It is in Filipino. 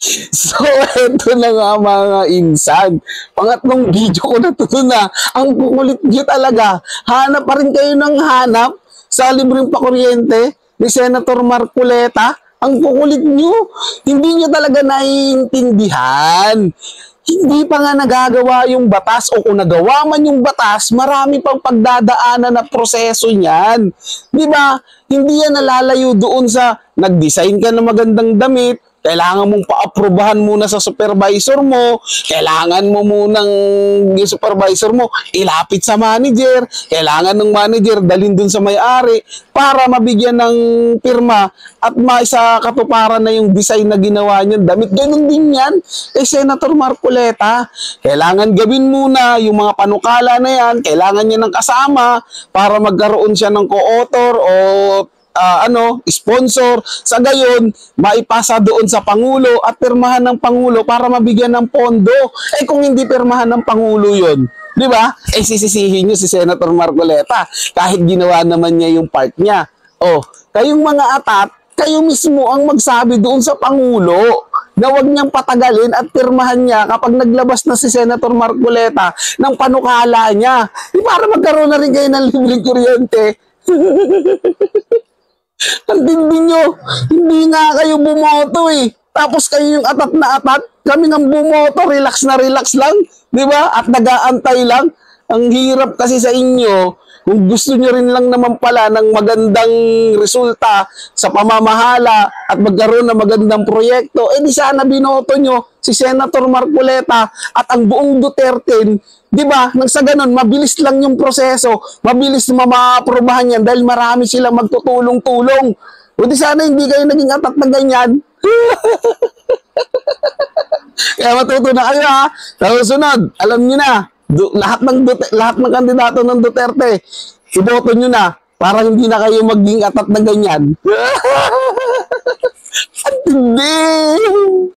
So, eto na nga mga insan. Pangatlong video ko na to na. Ang kukulit nyo talaga. Hanap pa rin kayo ng hanap sa libreng pakuryente ni Senator Marcoleta. Ang kukulit nyo. Hindi nyo talaga naiintindihan. Hindi pa nga nagagawa yung batas o kung nagawa man yung batas, marami pang pagdadaanan na proseso niyan. Di ba? Hindi yan nalalayo doon sa nag-design ka ng magandang damit, kailangan mong paaprubahan muna sa supervisor mo, kailangan mo munang yung supervisor mo ilapit sa manager, kailangan ng manager dalhin dun sa may-ari para mabigyan ng pirma at maisa katuparan na yung design na ginawa niyan damit. Ganun din yan Senator Marcoleta. Kailangan gawin muna yung mga panukala na yan, kailangan niya ng kasama para magkaroon siya ng co-author o sponsor. Sa gayon, maipasa doon sa Pangulo at pirmahan ng Pangulo para mabigyan ng pondo. Kung hindi pirmahan ng Pangulo yon, di ba? Sisisihin nyo si Senator Marcoleta kahit ginawa naman niya yung part niya. Kayong mga atat, kayo mismo ang magsabi doon sa Pangulo na huwag niyang patagalin at pirmahan niya kapag naglabas na si Senator Marcoleta ng panukala niya. Para magkaroon na rin kayo ng libreng kuryente. Ang tindi nyo, hindi nga kayo bumoto Tapos kayo yung atat na atat, kami ng bumoto, relax na relax lang, di ba? At nag-aantay lang. Ang hirap kasi sa inyo, kung gusto nyo rin lang naman pala ng magandang resulta sa pamamahala at magkaroon ng magandang proyekto, di sana binoto nyo si Senator Marcoleta at ang buong Duterte. Di ba? Nang sa ganun, mabilis lang yung proseso, mabilis ma-aprobahan yan dahil marami silang magtutulong-tulong. Di sana hindi kayo naging atat na ganyan. Kaya matuto na kayo Sa susunod, alam nyo na, lahat ng kandidato ng Duterte, iboto nyo na para hindi na kayo maging atat na ganyan. At hindi!